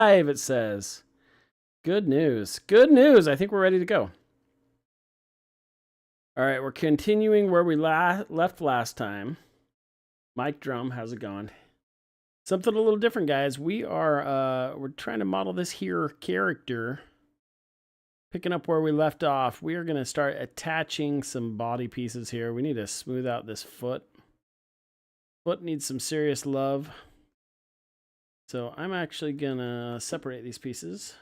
Live, it says. Good news. Good news. I think we're ready to go. All right, we're continuing where we left last time. Mike Drum, how's it going? Something a little different, guys. We're trying to model this here character. Picking up where we left off, we are going to start attaching some body pieces here. We need to smooth out this foot. Foot needs some serious love. So I'm actually going to separate these pieces.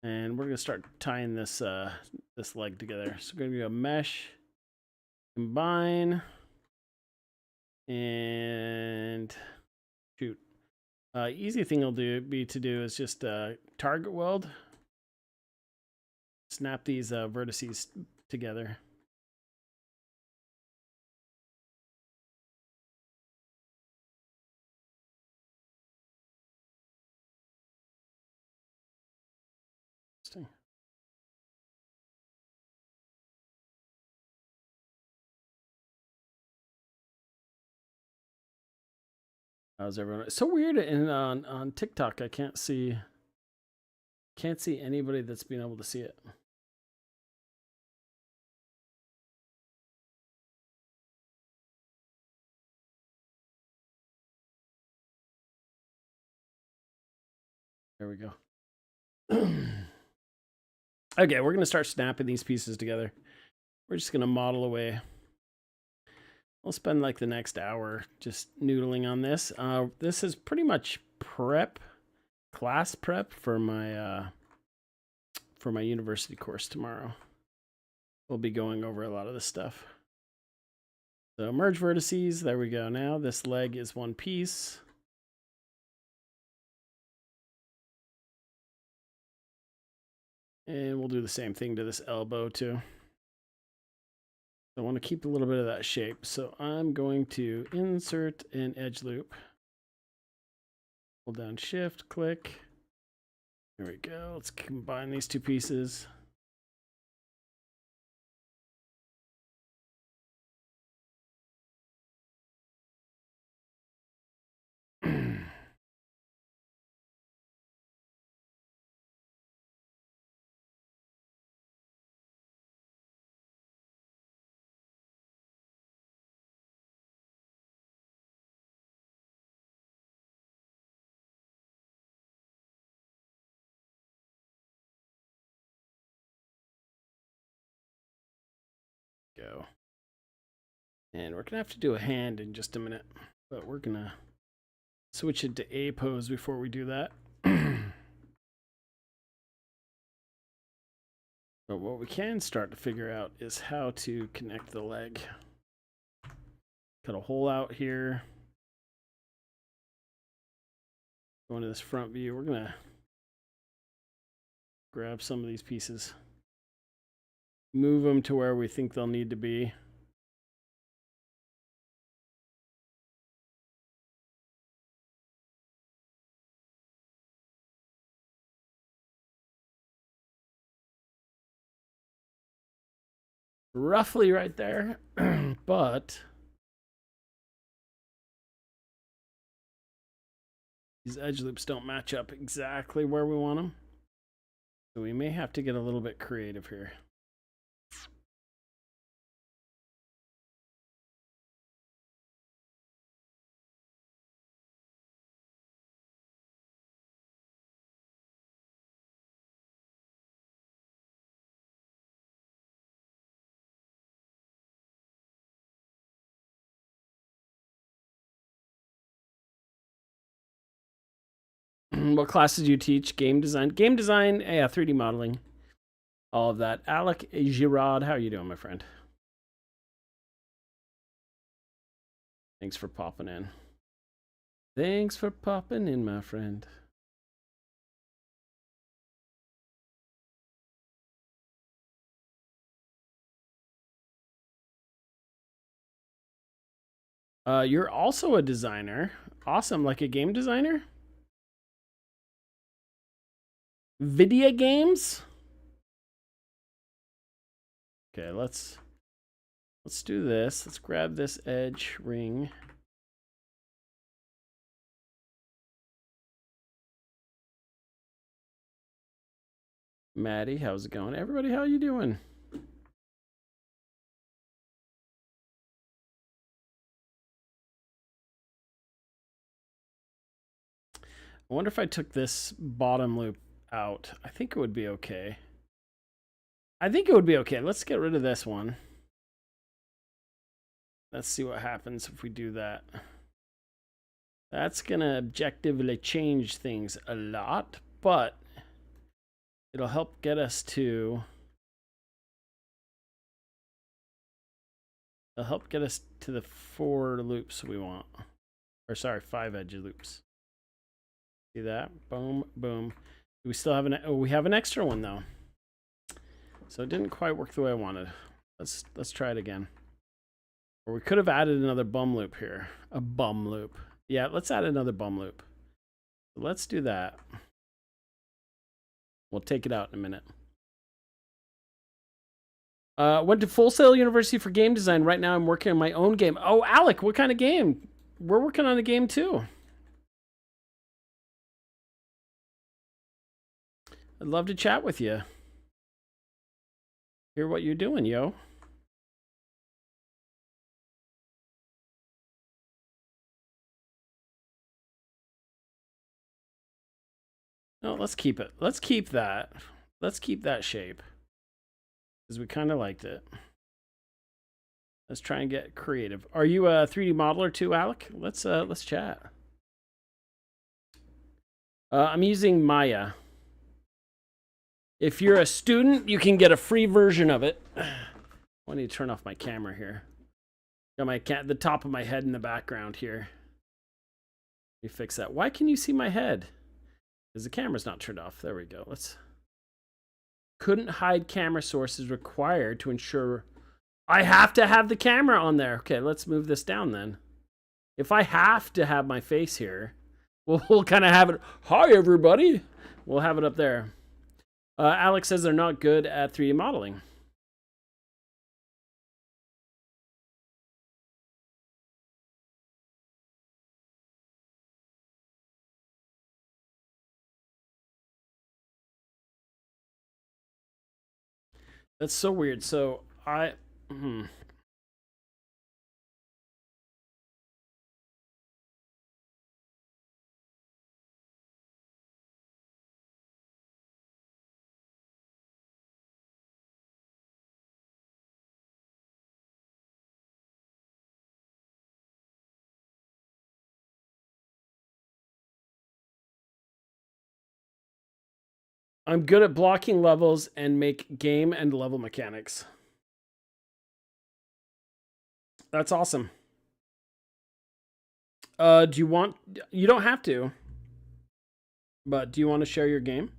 And we're going to start tying this this leg together. So we're going to do a mesh, combine, and shoot. Easy thing will be to do is just target weld. Snap these vertices together. Interesting. How's everyone? It's so weird on TikTok. I can't see anybody that's been able to see it. There we go. Okay, we're going to start snapping these pieces together. We're just going to model away. We'll spend like the next hour just noodling on this. This is pretty much class prep for my university course tomorrow. We'll be going over a lot of this stuff. So merge vertices, there we go. Now this leg is one piece. And we'll do the same thing to this elbow too. I want to keep a little bit of that shape. So I'm going to insert an edge loop. Hold down shift, click. There we go. Let's combine these two pieces. Go. And we're gonna have to do a hand in just a minute, but we're gonna switch it to A pose before we do that. But what we can start to figure out is how to connect the leg. Cut a hole out here. Go into this front view. We're gonna grab some of these pieces, move them to where we think they'll need to be. Roughly right there, but these edge loops don't match up exactly where we want them. So we may have to get a little bit creative here. What classes do you teach? Game design? Game design, yeah, 3D modeling. All of that. Alec Girard, how are you doing, my friend? Thanks for popping in. Thanks for popping in, my friend. You're also a designer. Awesome, like a game designer? Video games? Okay, let's do this. Let's grab this edge ring. Maddie, how's it going? Everybody, how you doing? I wonder if I took this bottom loop out. I think it would be okay. I think it would be okay. Let's get rid of this one. Let's see what happens if we do that. That's going to objectively change things a lot, but it'll help get us to... It'll help get us to the 4 loops we want. Or sorry, 5 edge loops. See that? Boom, boom. We still have an... Oh, we have an extra one, though. So it didn't quite work the way I wanted. Let's try it again. Or we could have added another bum loop here. A bum loop. Yeah, let's add another bum loop. Let's do that. We'll take it out in a minute. Went to Full Sail University for game design. Right now I'm working on my own game. Oh, Alec, what kind of game? We're working on a game too. I'd love to chat with you. Hear what you're doing, yo. No, let's keep it. Let's keep that. Let's keep that shape. Because we kind of liked it. Let's try and get creative. Are you a 3D modeler too, Alec? Let's chat. I'm using Maya. If you're a student, you can get a free version of it. I need to turn off my camera here. Got the top of my head in the background here. Let me fix that. Why can you see my head? Because the camera's not turned off. There we go. Couldn't hide camera sources required to ensure... I have to have the camera on there. Okay, let's move this down then. If I have to have my face here, we'll kind of have it. Hi, everybody. We'll have it up there. Alex says they're not good at 3D modeling. That's so weird. So I... I'm good at blocking levels and make game and level mechanics. That's awesome. Do you want... You don't have to. But do you want to share your game?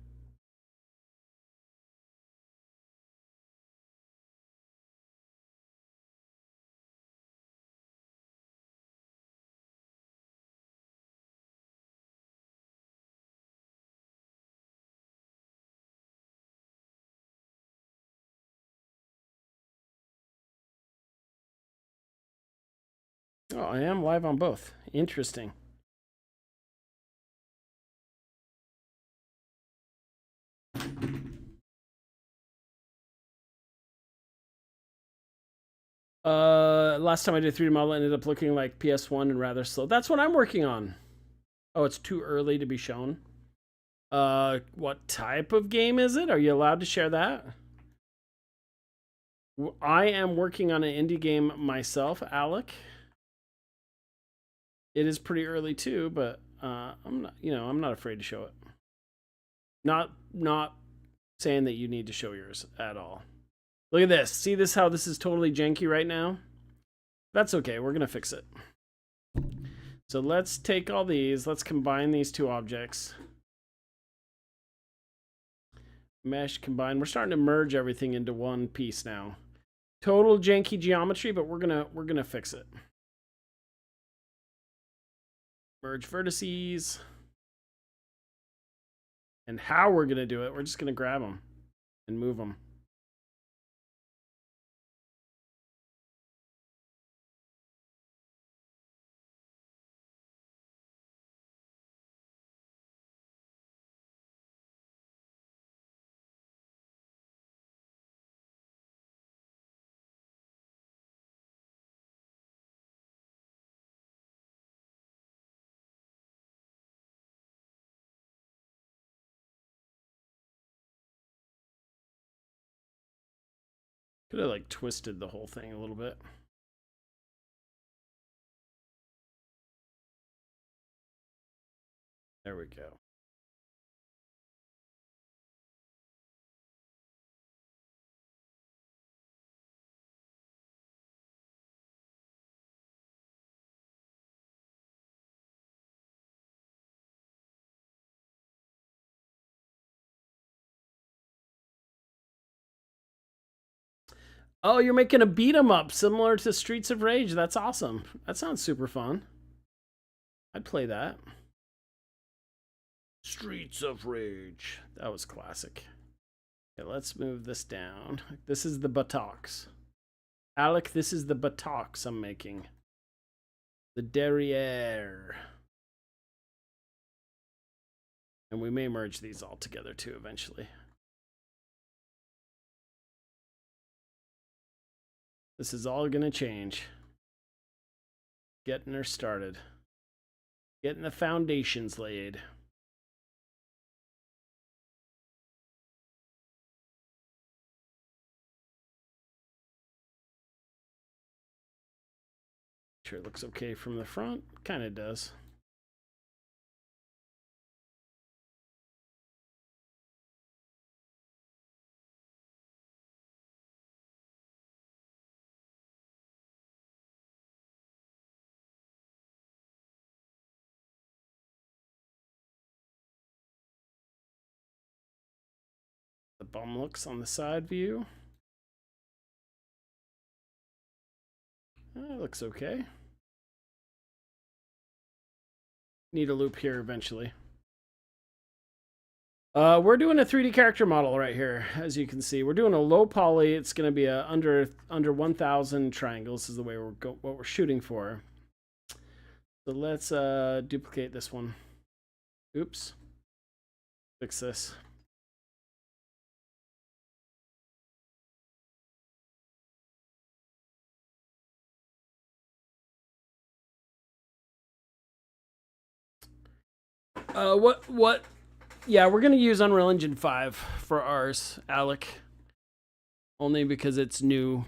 Oh, I am live on both. Interesting. Last time I did 3D model ended up looking like PS1 and rather slow. That's what I'm working on. Oh, it's too early to be shown. What type of game is it? Are you allowed to share that? I am working on an indie game myself, Alec. It is pretty early too, but I'm not, I'm not afraid to show it. Not saying that you need to show yours at all. Look at this. See this, how this is totally janky right now? That's okay. We're going to fix it. So let's take all these. Let's combine these two objects. Mesh, combine. We're starting to merge everything into one piece now. Total janky geometry, but we're gonna fix it. Merge vertices. And how we're gonna do it, we're just gonna grab them and move them. Could have like twisted the whole thing a little bit. There we go. Oh, you're making a beat 'em up similar to Streets of Rage. That's awesome. That sounds super fun. I'd play that. Streets of Rage. That was classic. Okay, let's move this down. This is the buttocks. Alec, this is the buttocks I'm making. The derriere. And we may merge these all together too eventually. This is all going to change. Getting her started. Getting the foundations laid. Sure, it looks okay from the front. Kind of does. The bum looks on the side view. It looks okay. Need a loop here eventually. We're doing a 3D character model right here, as you can see. We're doing a low poly. It's going to be a under 1,000 triangles is the way what we're shooting for. So let's duplicate this one. Oops. Fix this. What? Yeah, we're gonna use Unreal Engine 5 for ours, Alec. Only because it's new.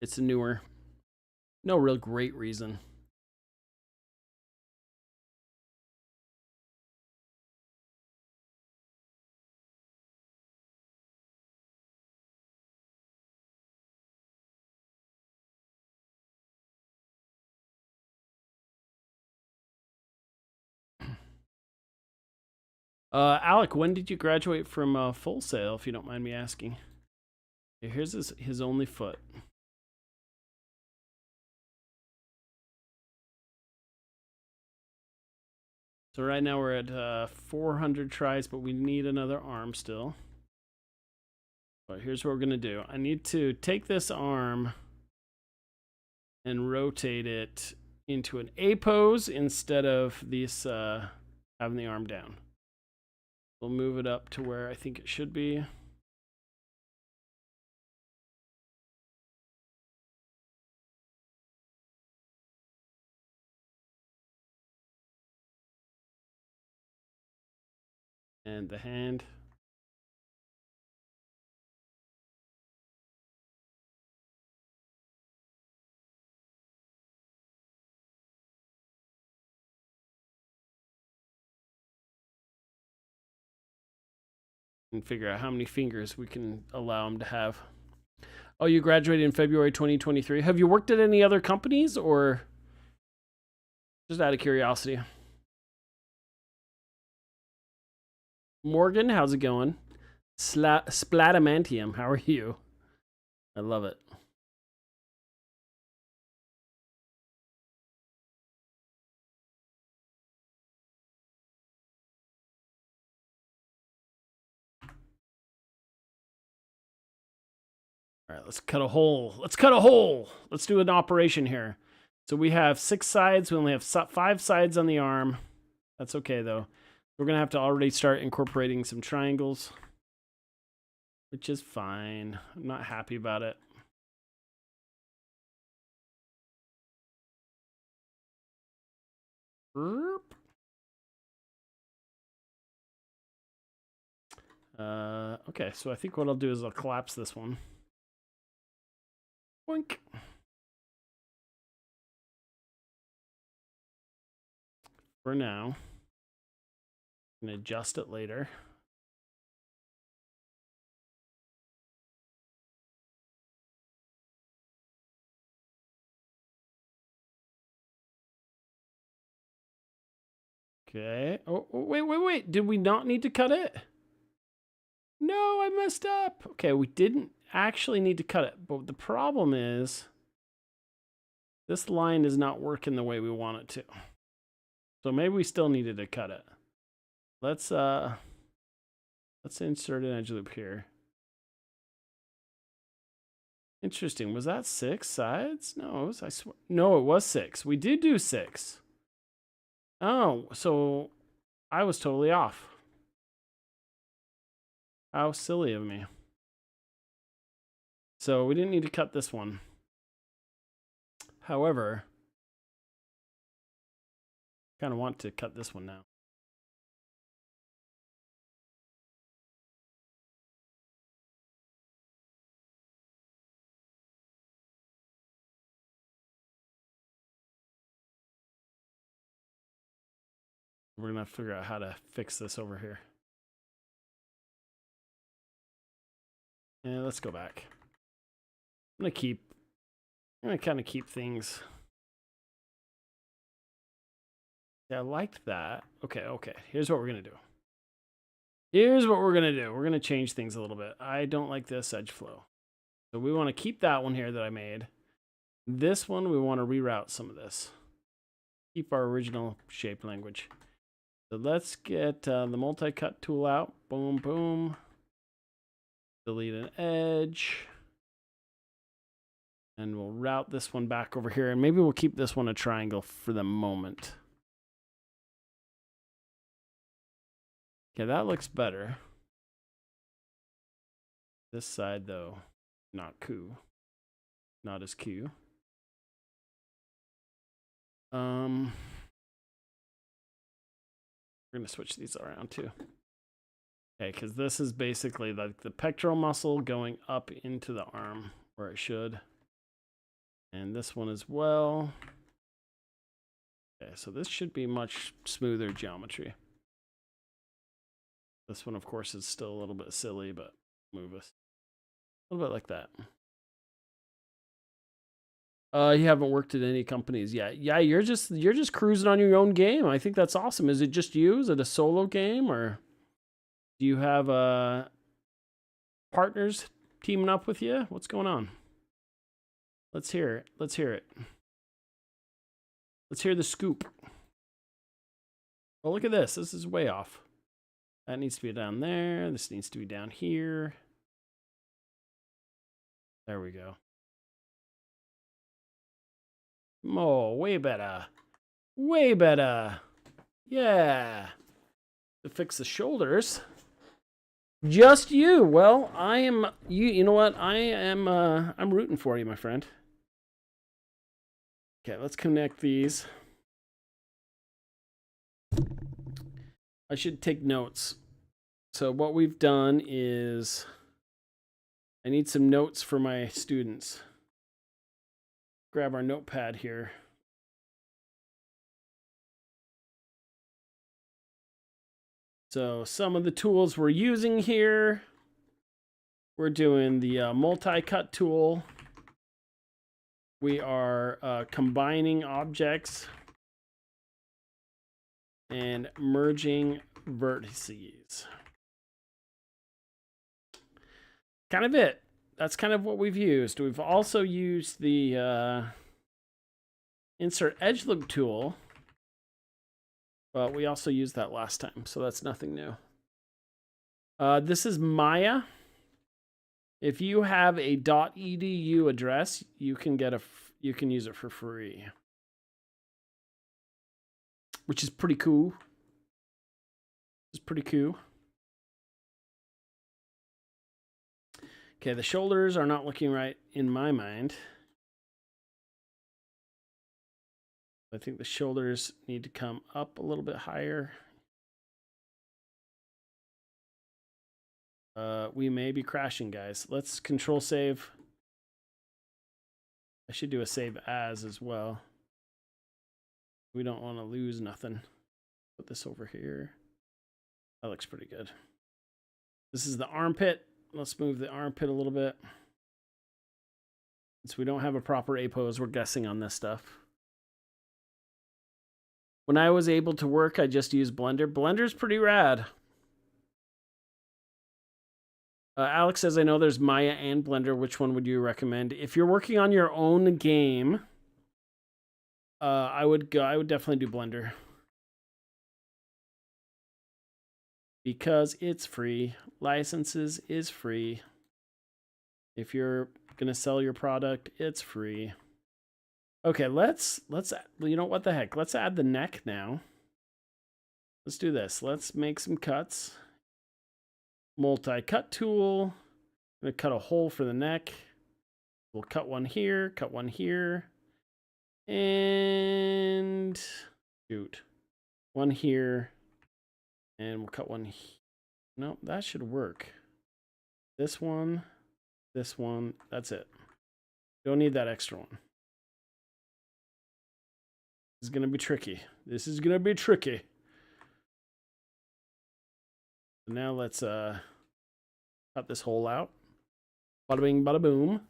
It's newer. No real great reason. Alec, when did you graduate from Full Sail, if you don't mind me asking? Here's his only foot. So right now we're at 400 tries, but we need another arm still. But here's what we're gonna do. I need to take this arm and rotate it into an A pose instead of this having the arm down. We'll move it up to where I think it should be. And the hand. And figure out how many fingers we can allow him to have. Oh, you graduated in February 2023. Have you worked at any other companies or just out of curiosity? Morgan, how's it going? Splatamantium, how are you? I love it. All right, let's cut a hole. Let's cut a hole. Let's do an operation here. So we have 6 sides. We only have 5 sides on the arm. That's okay, though. We're going to have to already start incorporating some triangles, which is fine. I'm not happy about it. Okay, so I think what I'll do is I'll collapse this one. Boink. For now. I'm going to adjust it later. Okay. Oh, wait. Did we not need to cut it? No, I messed up. Okay, we didn't actually need to cut it. But the problem is this line is not working the way we want it to. So maybe we still needed to cut it. Let's insert an edge loop here. Interesting. Was that 6 sides? No, I swear. No, it was 6. We did do 6. Oh, so I was totally off. How silly of me. So we didn't need to cut this one. However, I kind of want to cut this one now. We're going to have to figure out how to fix this over here. Yeah, let's go back. I'm going to kind of keep things. Yeah, I liked that. Okay. Here's what we're going to do. We're going to change things a little bit. I don't like this edge flow. So we want to keep that one here that I made. This one, we want to reroute some of this. Keep our original shape language. So let's get the multi-cut tool out. Boom, boom. Delete an edge. And we'll route this one back over here. And maybe we'll keep this one a triangle for the moment. Okay, that looks better. This side, though, not cool. Not as cool. We're going to switch these around, too. Okay, because this is basically like the pectoral muscle going up into the arm where it should. And this one as well. Okay, so this should be much smoother geometry. This one, of course, is still a little bit silly, but move us a little bit like that. You haven't worked at any companies yet. Yeah, you're just cruising on your own game. I think that's awesome. Is it just you? Is it a solo game, or do you have partners teaming up with you? What's going on? Let's hear it. Let's hear it. Let's hear the scoop. Oh, look at this. This is way off. That needs to be down there. This needs to be down here. There we go. Oh, way better. Way better. Yeah. To fix the shoulders. Just you. Well, I am you know what? I'm rooting for you, my friend. Okay, let's connect these. I should take notes. So what we've done is I need some notes for my students. Grab our notepad here. So some of the tools we're using here, we're doing the multi-cut tool. We are combining objects and merging vertices. Kind of it. That's kind of what we've used. We've also used the insert edge loop tool, but we also used that last time, so that's nothing new. This is Maya. If you have a .edu address, you can use it for free, which is pretty cool. It's pretty cool. Okay, the shoulders are not looking right in my mind. I think the shoulders need to come up a little bit higher. We may be crashing, guys. Let's control save. I should do a save as well. We don't want to lose nothing. Put this over here. That looks pretty good. This is the armpit. Let's move the armpit a little bit. Since we don't have a proper A pose, we're guessing on this stuff. When I was able to work, I just used Blender. Blender's pretty rad. Alex says, I know there's Maya and Blender. Which one would you recommend? If you're working on your own game, I would definitely do Blender. Because it's free. Licenses is free. If you're gonna sell your product, it's free. Okay, let's you know what the heck? Let's add the neck now. Let's do this. Let's make some cuts. Multi-cut tool. I'm gonna cut a hole for the neck. We'll cut one here, and shoot. One here. And we'll cut one here. No, that should work. This one, that's it. Don't need that extra one. This is gonna be tricky. This is gonna be tricky. So now let's cut this hole out. Bada bing, bada boom.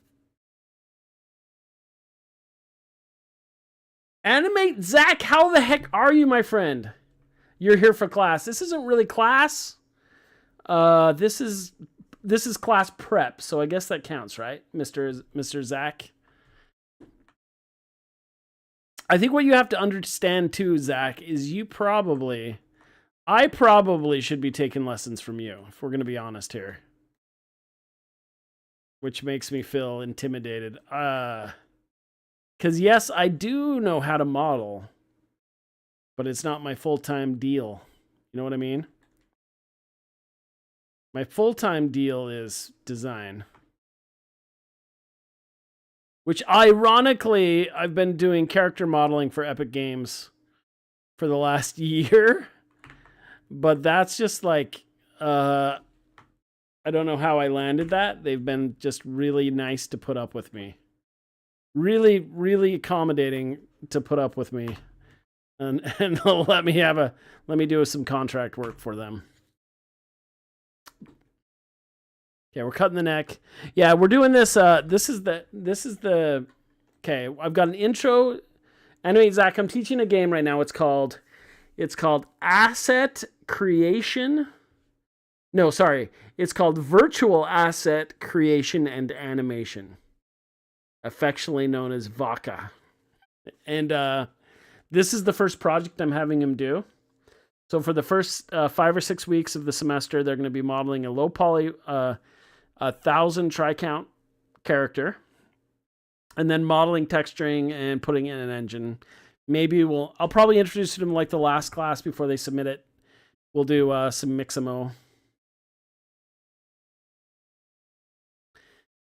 Animate Zach, how the heck are you, my friend? You're here for class. This isn't really class. This is class prep, so I guess that counts, right, Mr. Zach? I think what you have to understand too, Zach, is I probably should be taking lessons from you, if we're going to be honest here. Which makes me feel intimidated. Because yes, I do know how to model, but it's not my full-time deal. You know what I mean? My full-time deal is design. Which, ironically, I've been doing character modeling for Epic Games for the last year. But that's just like, I don't know how I landed that. They've been just really nice to put up with me. Really, really accommodating to put up with me. And they'll let me do some contract work for them. Okay, we're cutting the neck. Yeah, we're doing this. This is the. Okay, I've got an intro. Anyway, Zach, I'm teaching a game right now. It's called Asset Creation. No, sorry. It's called Virtual Asset Creation and Animation, affectionately known as VACA. And this is the first project I'm having him do. So for the first 5 or 6 weeks of the semester, they're going to be modeling a low poly 1,000 tri-count character, and then modeling, texturing, and putting in an engine. Maybe I'll probably introduce them like the last class before they submit it. We'll do some Mixamo.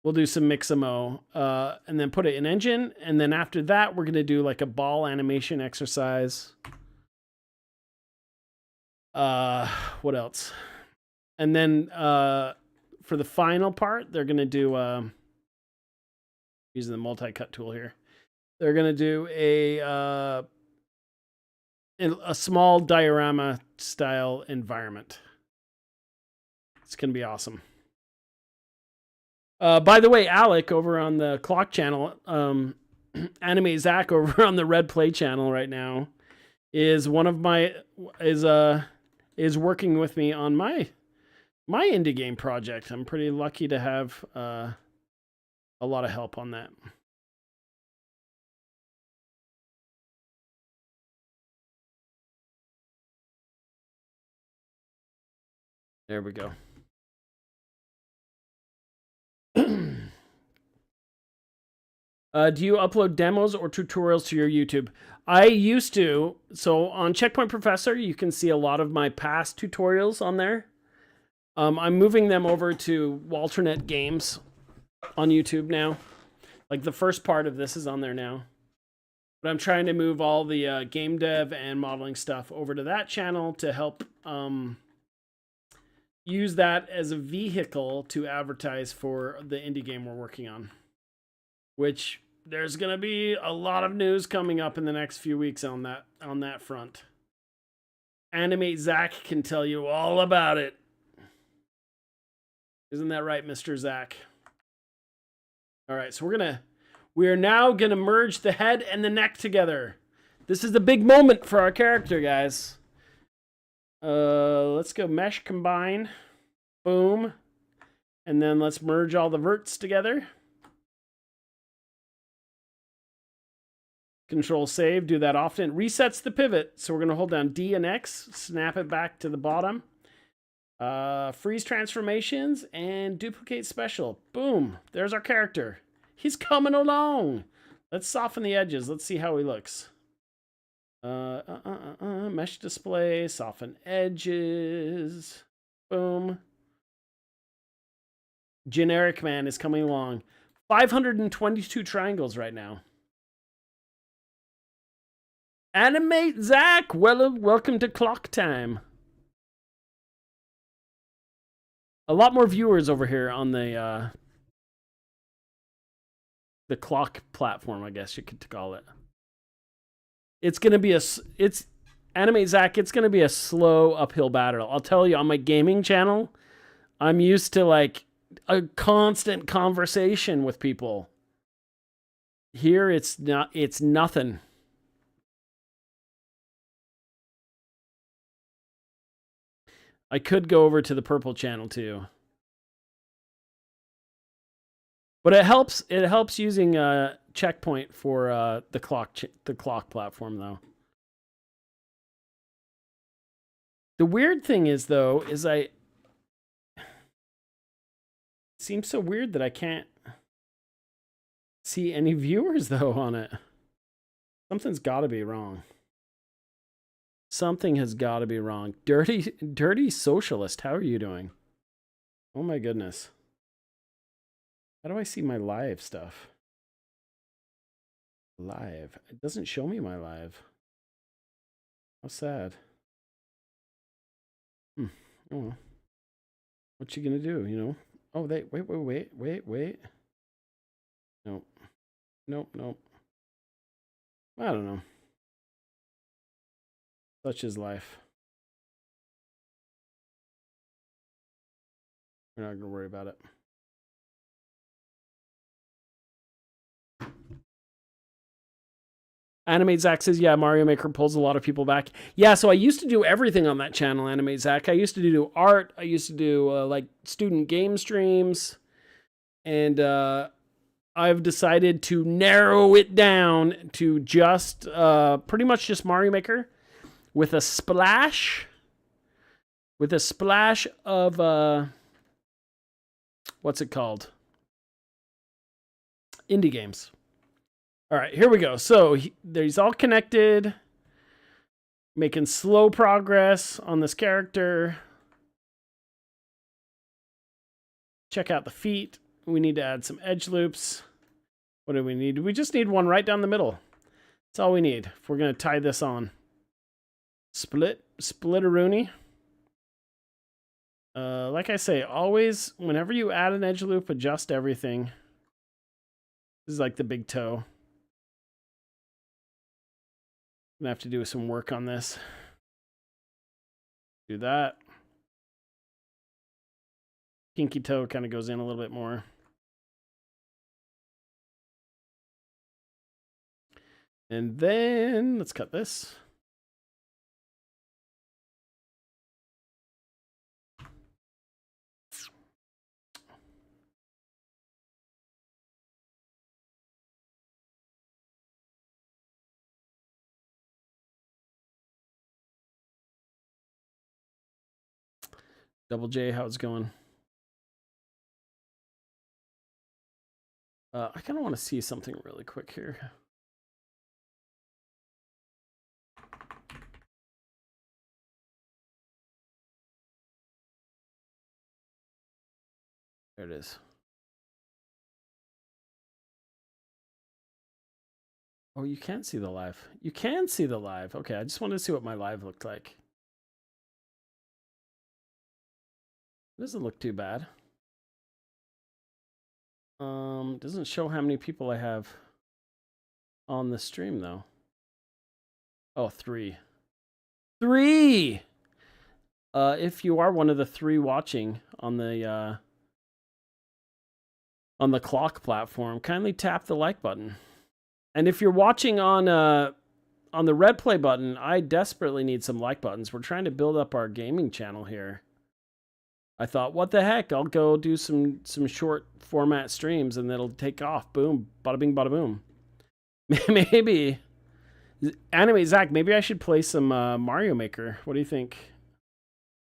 We'll do some Mixamo, and then put it in engine. And then after that, we're going to do like a ball animation exercise. What else? And then for the final part, they're going to do, using the multi-cut tool here, they're going to do a small diorama style environment. It's going to be awesome. By the way, Alec over on the Clock channel, Anime Zach over on the Red Play channel right now is working with me on my indie game project. I'm pretty lucky to have a lot of help on that. There we go. Do you upload demos or tutorials to your YouTube? I used to. So on Checkpoint Professor, you can see a lot of my past tutorials on there. I'm moving them over to Walternet Games on YouTube now. Like the first part of this is on there now. But I'm trying to move all the game dev and modeling stuff over to that channel to help use that as a vehicle to advertise for the indie game we're working on. Which there's gonna be a lot of news coming up in the next few weeks on that front. Animate Zach can tell you all about it. Isn't that right, Mr. Zach? All right, so we are now gonna merge the head and the neck together. This is the big moment for our character, guys. Let's go mesh combine. Boom. And then let's merge all the verts together. Control save, do that often. It resets the pivot. So we're gonna hold down D and X, snap it back to the bottom. Freeze transformations and duplicate special. Boom, there's our character. He's coming along. Let's soften the edges. Let's see how he looks. Mesh display, soften edges. Boom. Generic man is coming along. 522 triangles right now. Animate Zach, welcome to clock time. A lot more viewers over here on the clock platform, I guess you could call it. It's gonna be Animate Zach. It's gonna be a slow uphill battle. I'll tell you, on my gaming channel, I'm used to like a constant conversation with people. Here, it's not. It's nothing. I could go over to the purple channel too. But it helps using checkpoint for the clock platform though. The weird thing is though it seems so weird that I can't see any viewers though on it. Something's got to be wrong. Something has got to be wrong. Dirty socialist, how are you doing? Oh my goodness. How do I see my live stuff? Live. It doesn't show me my live. How sad. Oh well. What you gonna do, you know? Oh, wait. Nope. Nope. I don't know. Such is life. We're not gonna worry about it. Animate Zach says, yeah, Mario Maker pulls a lot of people back. Yeah, so I used to do everything on that channel, Animate Zach. I used to do art. I used to do like student game streams. And I've decided to narrow it down to just pretty much just Mario Maker with a splash of what's it called? Indie games. All right, here we go. So he's all connected, making slow progress on this character. Check out the feet. We need to add some edge loops. What do we need? We just need one right down the middle. That's all we need if we're going to tie this on. Split-a-rooney. Like I say, always, whenever you add an edge loop, adjust everything. This is like the big toe. I'm gonna have to do some work on this. Do that. Pinky toe kind of goes in a little bit more. And then let's cut this. Double J, how's it going? I kind of want to see something really quick here. There it is. Oh, you can't see the live. You can see the live. Okay, I just wanted to see what my live looked like. It doesn't look too bad. Doesn't show how many people I have. on the stream, though. Oh, 3. 3! If you are one of the 3 watching on the clock platform, kindly tap the like button. And if you're watching on the red play button, I desperately need some like buttons. We're trying to build up our gaming channel here. I thought, what the heck? I'll go do some short format streams and it'll take off. Boom, bada bing, bada boom. Maybe. Anime Zach, maybe I should play some Mario Maker. What do you think?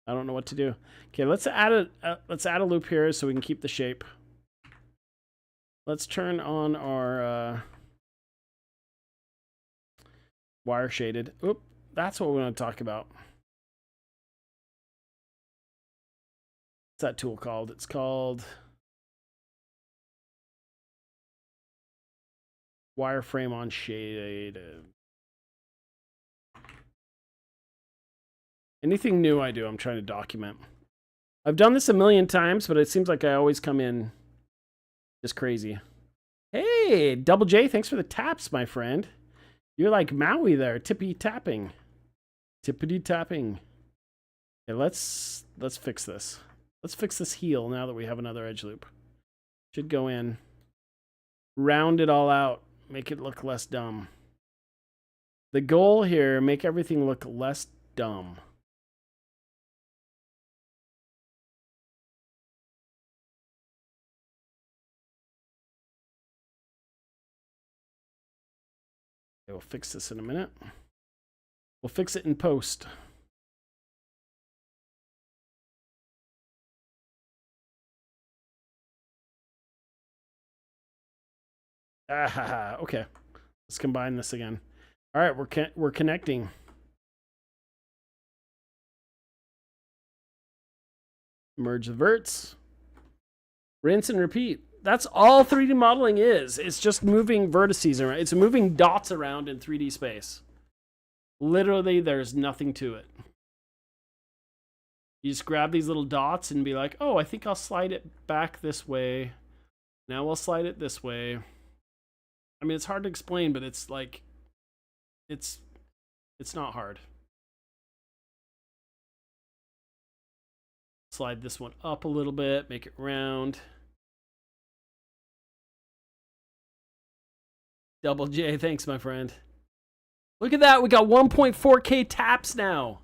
I don't know what to do. Okay, let's add a loop here so we can keep the shape. Let's turn on our wire shaded. Oop, that's what we want to talk about. What's that tool called? It's called wireframe on shade. Anything new I do, I'm trying to document. I've done this a million times, but it seems like I always come in just crazy. Hey, Double J, thanks for the taps, my friend. You're like Maui there, tippy tapping. Tippity tapping. Okay, let's fix this. Let's fix this heel now that we have another edge loop. Should go in. Round it all out. Make it look less dumb. The goal here, make everything look less dumb. Okay, we'll fix this in a minute. We'll fix it in post. Ah, okay. Let's combine this again. All right, we're connecting. Merge the verts. Rinse and repeat. That's all 3D modeling is. It's just moving vertices around. It's moving dots around in 3D space. Literally, there's nothing to it. You just grab these little dots and be like, oh, I think I'll slide it back this way. Now we'll slide it this way. I mean, it's hard to explain, but it's like, it's not hard. Slide this one up a little bit, make it round. Double J, thanks, my friend. Look at that, we got 1.4K taps now.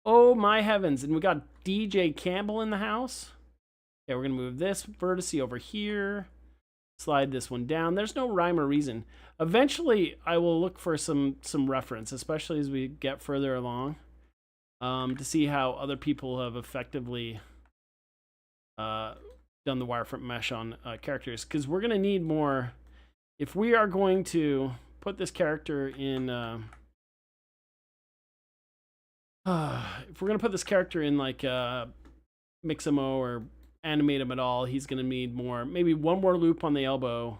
Oh my heavens, and we got DJ Campbell in the house. Okay, we're gonna move this vertice over here. Slide this one down. There's no rhyme or reason. Eventually, I will look for some reference, especially as we get further along, to see how other people have effectively done the wireframe mesh on characters. Because we're going to need more. If we are going to put this character in... if we're going to put this character in like Mixamo or animate him at all, he's going to need more, maybe one more loop on the elbow,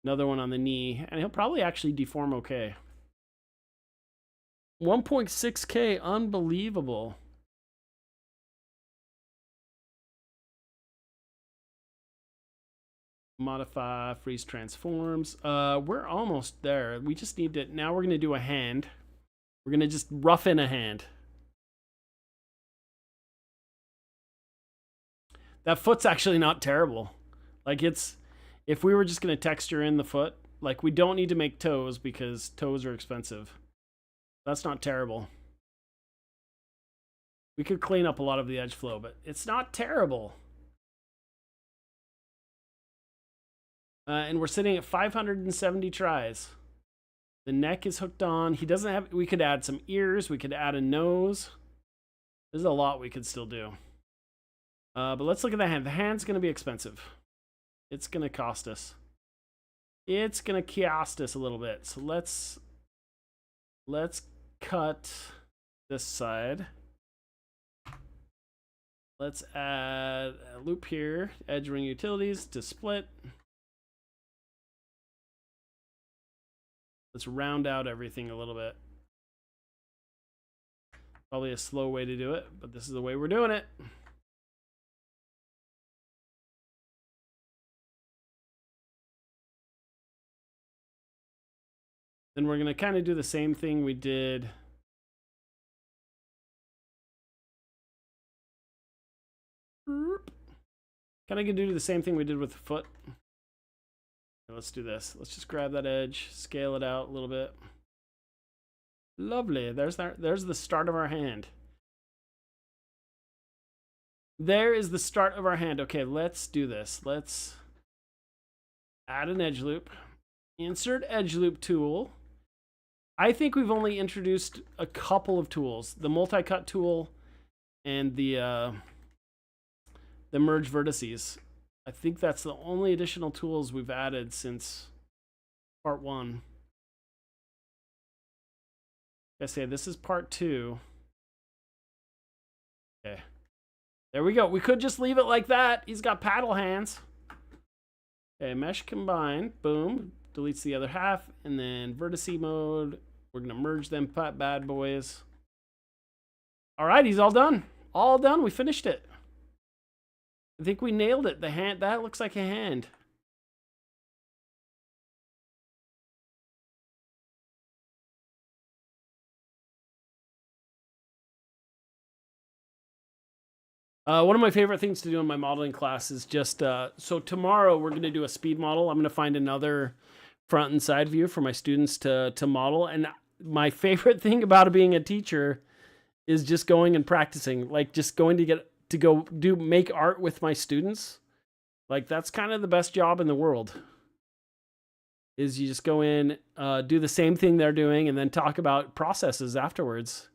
another one on the knee, and he'll probably actually deform okay. 1.6K, unbelievable. Modify, freeze transforms. We're almost there. We just need to, now we're going to do a hand. We're going to just rough in a hand. That foot's actually not terrible. Like it's, if we were just going to texture in the foot, like we don't need to make toes because toes are expensive. That's not terrible. We could clean up a lot of the edge flow, but it's not terrible. And we're sitting at 570 tries. The neck is hooked on. He doesn't have, we could add some ears. We could add a nose. There's a lot we could still do. But let's look at the hand. The hand's going to be expensive. It's going to cost us. It's going to cost us a little bit. So let's cut this side. Let's add a loop here. Edge ring utilities to split. Let's round out everything a little bit. Probably a slow way to do it, but this is the way we're doing it. Then we're going to kind of do the same thing we did. Kind of going to do the same thing we did with the foot. Let's do this. Let's just grab that edge, scale it out a little bit. Lovely. There's the start of our hand. There is the start of our hand. Okay, let's do this. Let's add an edge loop. Insert edge loop tool. I think we've only introduced a couple of tools. The multi-cut tool and the merge vertices. I think that's the only additional tools we've added since part 1. I say this is part 2. Okay. There we go. We could just leave it like that. He's got paddle hands. Okay, mesh combine. Boom. Deletes the other half. And then vertice mode. We're going to merge them bad boys. All right, he's all done. All done. We finished it. I think we nailed it. The hand, that looks like a hand. One of my favorite things to do in my modeling class is just, so tomorrow we're going to do a speed model. I'm going to find another front and side view for my students to model. And my favorite thing about being a teacher is just going and practicing, like just going to make art with my students. Like that's kind of the best job in the world, is you just go in, do the same thing they're doing, and then talk about processes afterwards.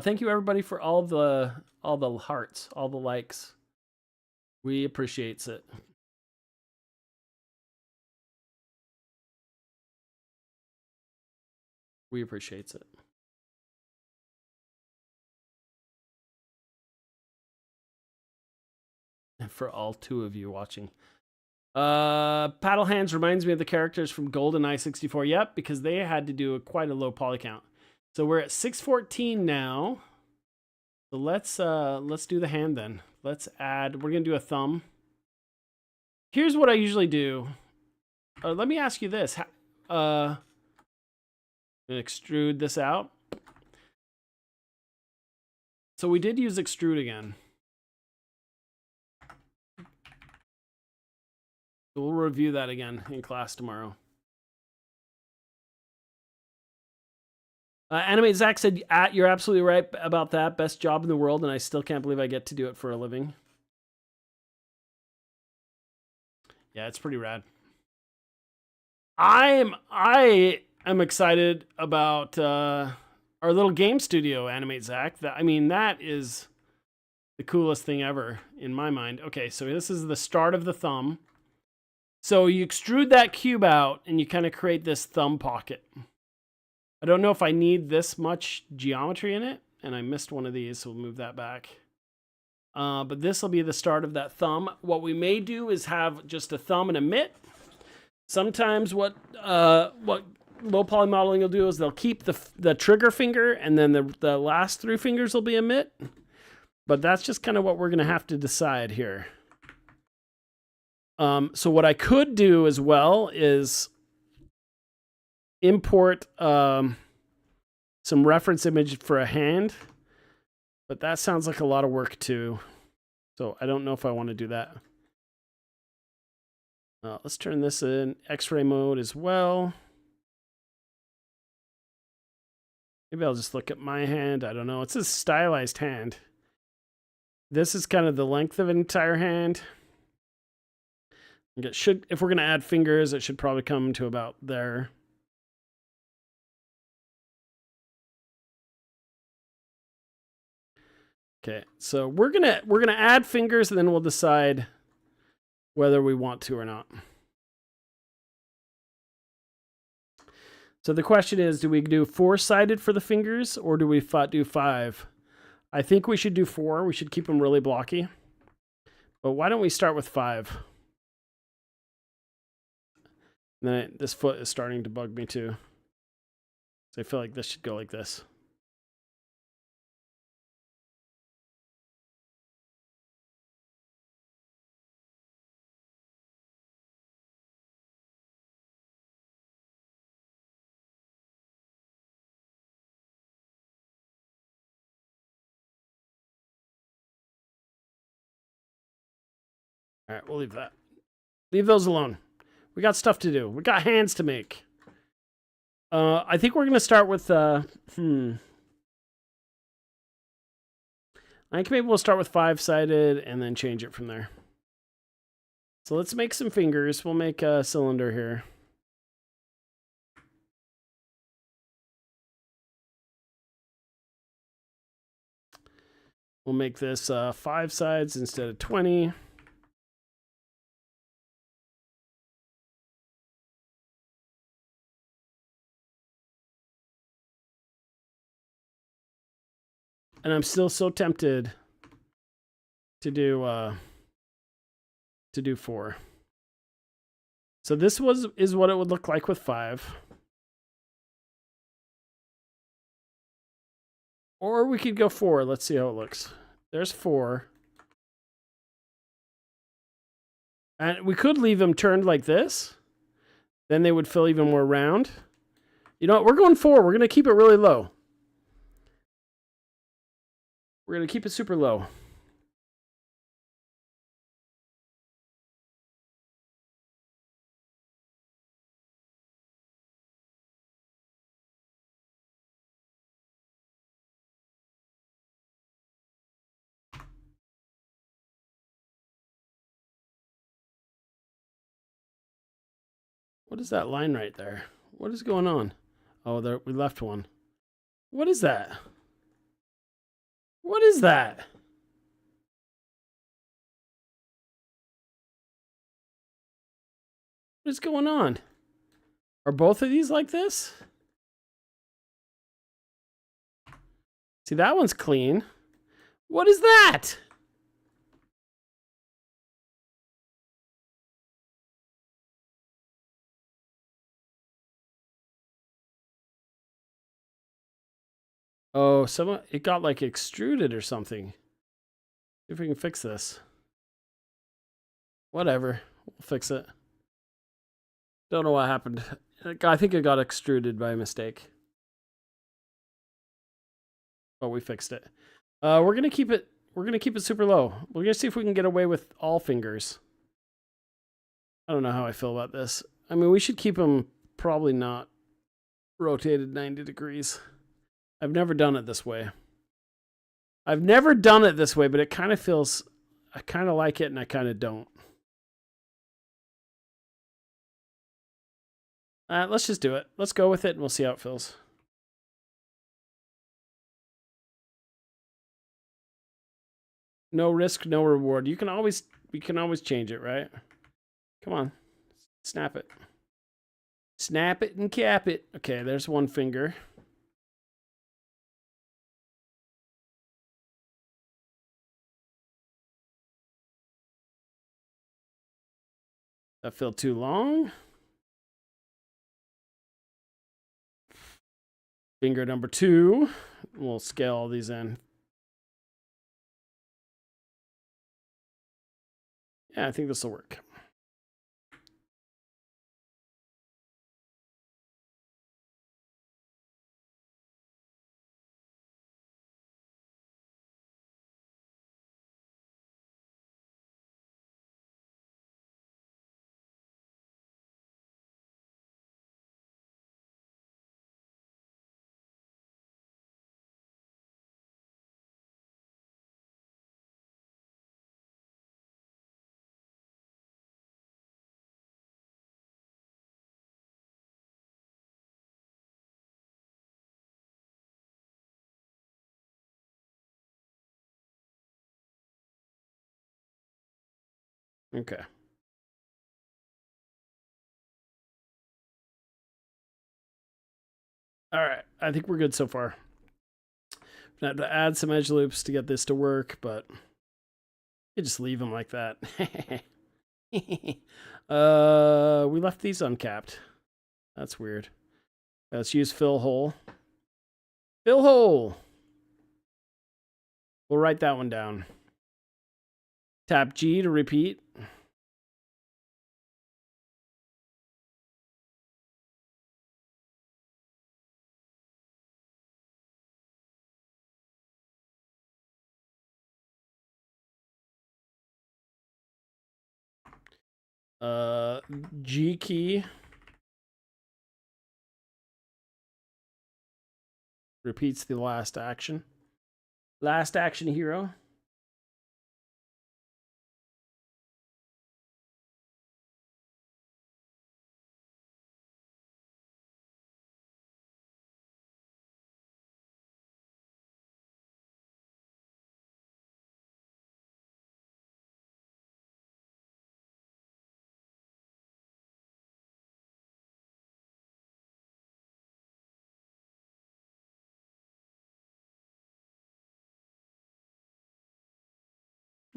Thank you everybody for all the hearts, all the likes. We appreciates it. We appreciates it. And for all 2 of you watching. Paddle hands reminds me of the characters from GoldenEye 64. Yep, because they had to do quite a low poly count. So we're at 614 now. So let's do the hand then. Let's add, we're gonna do a thumb. Here's what I usually do. Let me ask you this. Extrude this out. So we did use extrude again. So we'll review that again in class tomorrow. Animate Zach said, you're absolutely right about that. Best job in the world, and I still can't believe I get to do it for a living. Yeah, it's pretty rad. I am excited about our little game studio, Animate Zach. I mean, that is the coolest thing ever in my mind. Okay, so this is the start of the thumb. So you extrude that cube out, and you kind of create this thumb pocket. I don't know if I need this much geometry in it, and I missed one of these, so we'll move that back. But this will be the start of that thumb. What we may do is have just a thumb and a mitt. Sometimes what low poly modeling will do is they'll keep the trigger finger, and then the last 3 fingers will be a mitt. But that's just kind of what we're going to have to decide here. So what I could do as well is import some reference image for a hand, but that sounds like a lot of work too. So I don't know if I want to do that. Let's turn this in X-ray mode as well. Maybe I'll just look at my hand. I don't know. It's a stylized hand. This is kind of the length of an entire hand. It should, if we're going to add fingers, it should probably come to about there. Okay, so we're gonna add fingers, and then we'll decide whether we want to or not. So the question is, do we do 4-sided for the fingers, or do we do 5? I think we should do 4. We should keep them really blocky. But why don't we start with 5? And then this foot is starting to bug me too. So I feel like this should go like this. All right, we'll leave that. Leave those alone. We got stuff to do. We got hands to make. I think we're going to start with... I think maybe we'll start with 5-sided and then change it from there. So let's make some fingers. We'll make a cylinder here. We'll make this 5 sides instead of 20. And I'm still so tempted to do 4. So this is what it would look like with 5. Or we could go 4. Let's see how it looks. There's 4. And we could leave them turned like this. Then they would feel even more round. You know what? We're going 4. We're going to keep it really low. We're going to keep it super low. What is that line right there? What is going on? Oh, there, we left one. What is that? What is that? What is going on? Are both of these like this? See, that one's clean. What is that? Oh, it got like extruded or something. See if we can fix this. Whatever, we'll fix it. Don't know what happened. I think it got extruded by mistake. But we fixed it. We're gonna keep it. We're gonna keep it super low. We're gonna see if we can get away with all fingers. I don't know how I feel about this. I mean, we should keep them probably not rotated 90 degrees. I've never done it this way. I've never done it this way, but it kind of feels, I kind of like it and I kind of don't. Let's just do it. Let's go with it and we'll see how it feels. No risk, no reward. We can always change it, right? Come on. Snap it. Snap it and cap it. Okay, there's one finger. That felt too long. Finger number 2. We'll scale all these in. Yeah, I think this will work. Okay. All right, I think we're good so far. I have to add some edge loops to get this to work, but you just leave them like that. We left these uncapped. That's weird. Let's use fill hole. Fill hole. We'll write that one down. Tap G to repeat. G key. Repeats the last action. Last action hero.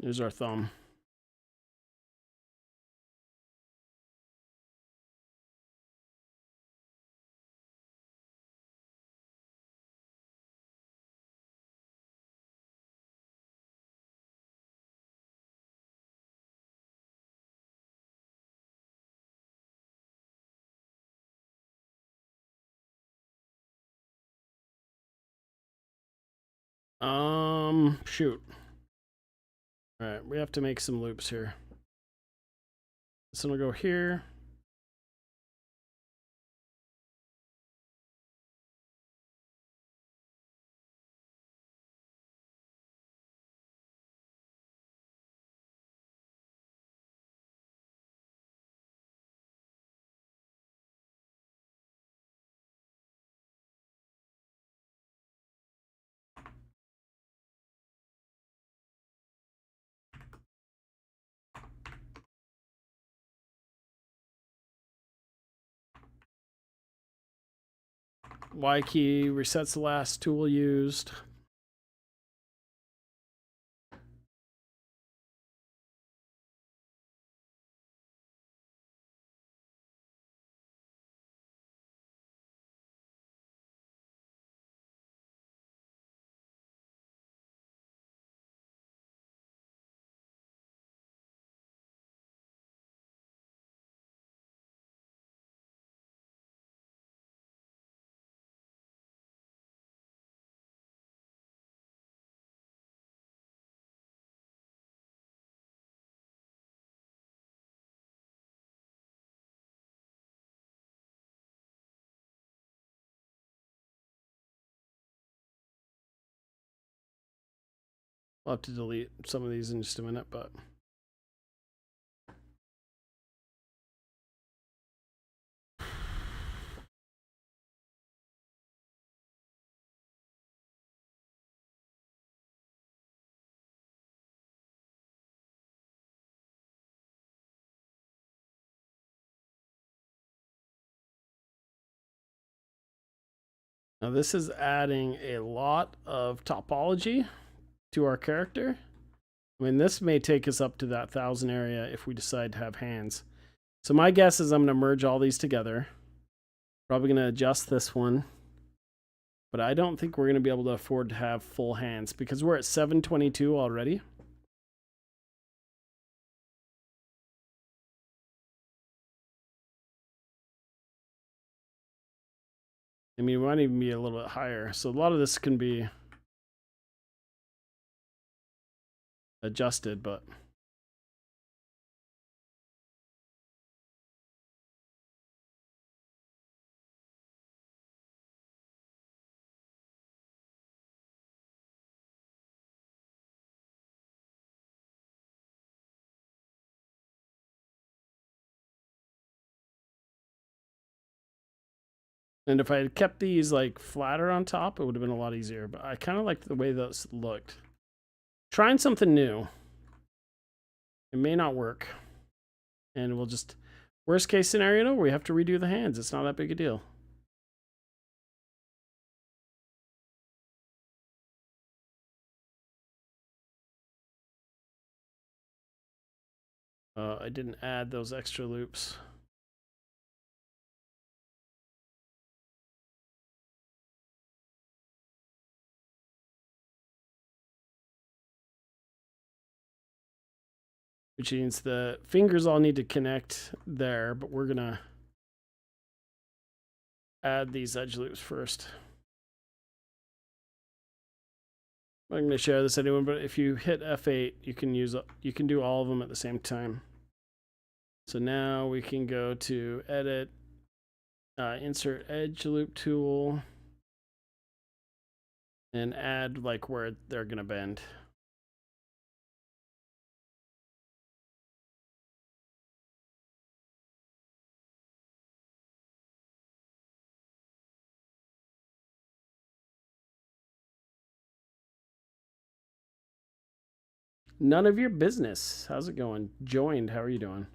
Here's our thumb. Shoot. All right, we have to make some loops here. This one will go here. Y key resets the last tool used. I'll have to delete some of these in just a minute, but now this is adding a lot of topology to our character. I mean, this may take us up to that 1,000 area if we decide to have hands. So my guess is I'm going to merge all these together. Probably going to adjust this one. But I don't think we're going to be able to afford to have full hands because we're at 722 already. I mean, we might even be a little bit higher. So a lot of this can be adjusted, but and if I had kept these like flatter on top, it would have been a lot easier. But I kind of liked the way those looked. Trying something new. It may not work. And we'll just, worst case scenario, we have to redo the hands. It's not that big a deal. I didn't add those extra loops. Which means the fingers all need to connect there, but we're gonna add these edge loops first. I'm not gonna share this anyone, but if you hit F8, you can do all of them at the same time. So now we can go to edit, insert edge loop tool, and add like where they're gonna bend. None of your business. How's it going? Joined, how are you doing?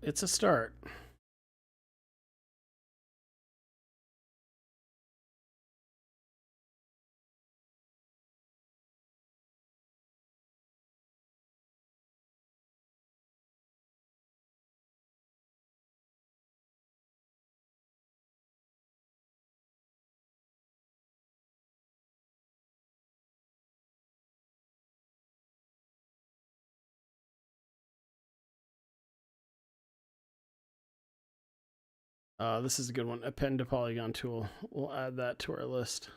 It's a start. This is a good one. Append to polygon tool. We'll add that to our list.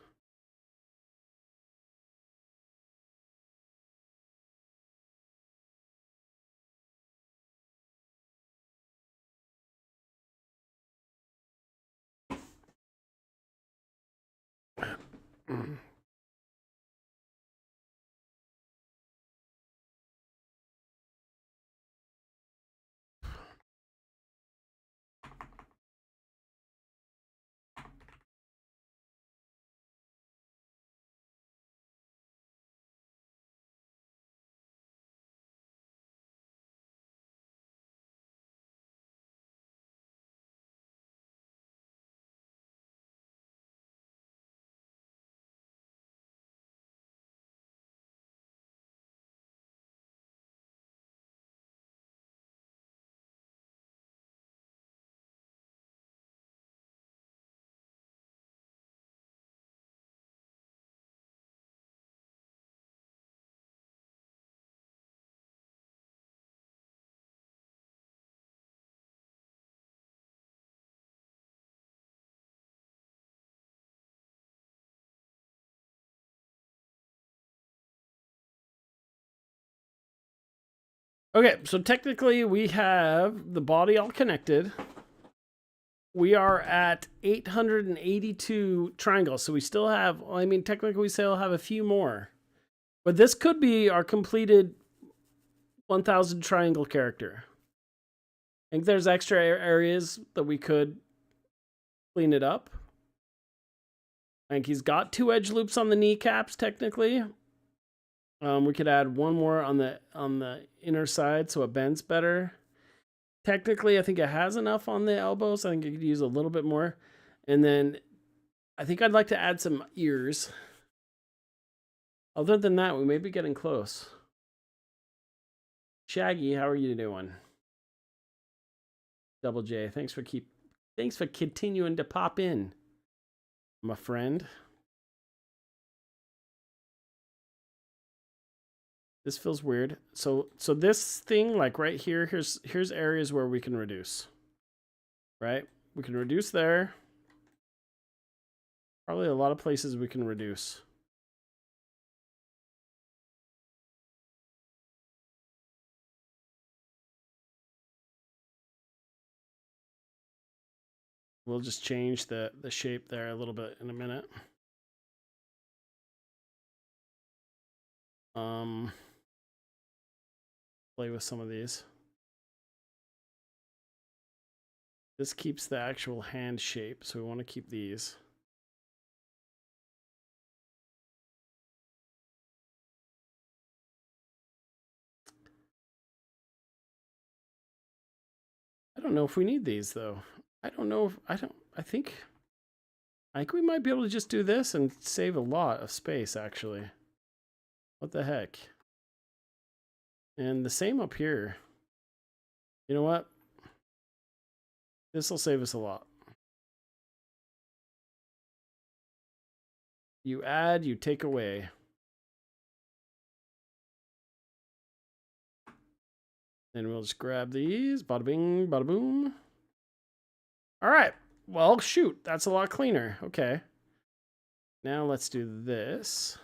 Okay, so technically we have the body all connected. We are at 882 triangles, so we still have, I mean, technically we still have a few more. But this could be our completed 1000 triangle character. I think there's extra areas that we could clean it up. I think he's got 2 edge loops on the kneecaps, technically. We could add one more on the inner side so it bends better. Technically, I think it has enough on the elbows. I think you could use a little bit more. And then I think I'd like to add some ears. Other than that, we may be getting close. Shaggy, how are you doing? Double J, thanks for continuing to pop in, my friend. This feels weird. So this thing, like right here, here's areas where we can reduce. Right? We can reduce there. Probably a lot of places we can reduce. We'll just change the shape there a little bit in a minute. Play with some of these. This keeps the actual hand shape, so we want to keep these. I don't know if we need these though. I don't know if I think we might be able to just do this and save a lot of space actually. What the heck? And the same up here. You know what? This will save us a lot. You add, you take away. Then we'll just grab these. Bada bing, bada boom. All right. Well, shoot. That's a lot cleaner. Okay. Now let's do this.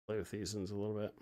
Play with these ones a little bit.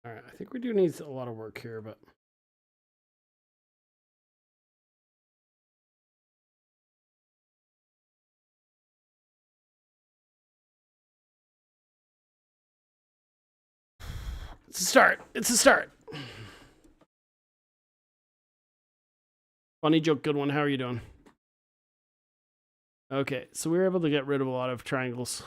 All right, I think we do need a lot of work here, but it's a start. It's a start. Funny joke, good one. How are you doing? Okay, so we were able to get rid of a lot of triangles.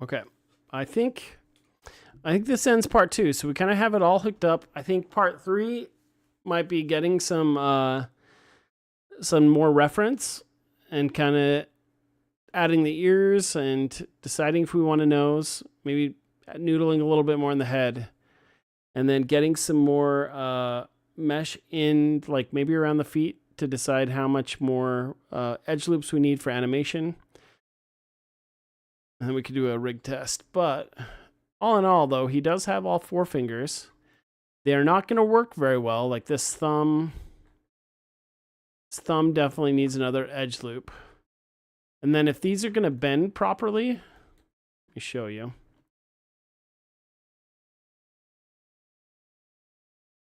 Okay. I think this ends part 2, so we kind of have it all hooked up. I think part 3 might be getting some more reference and kind of adding the ears and deciding if we want a nose, maybe noodling a little bit more in the head, and then getting some more mesh in, like maybe around the feet, to decide how much more edge loops we need for animation. And then we could do a rig test. But all in all, though, he does have all 4 fingers. They are not going to work very well. Like this thumb. This thumb definitely needs another edge loop. And then if these are going to bend properly, let me show you.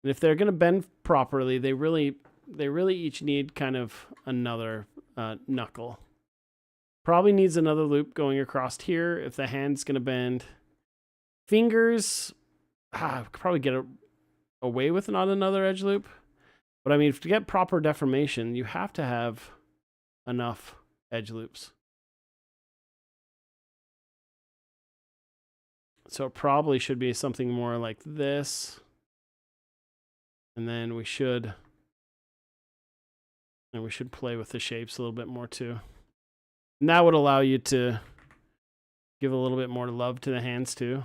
And if they're going to bend properly, they really each need kind of another knuckle. Probably needs another loop going across here if the hand's going to bend. Fingers, could probably get away with not another edge loop. But I mean, to get proper deformation, you have to have enough edge loops. So it probably should be something more like this. And then we should play with the shapes a little bit more too. And that would allow you to give a little bit more love to the hands too.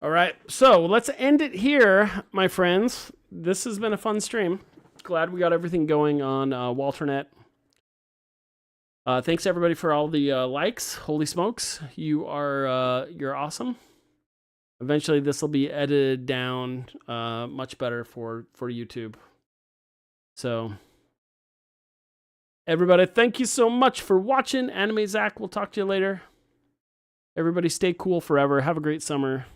All right, so let's end it here, my friends. This has been a fun stream. Glad we got everything going on Walternet. Thanks everybody for all the likes. Holy smokes, you're awesome. Eventually, this will be edited down much better for YouTube. So, everybody, thank you so much for watching. Anime Zach, we'll talk to you later. Everybody, stay cool forever. Have a great summer.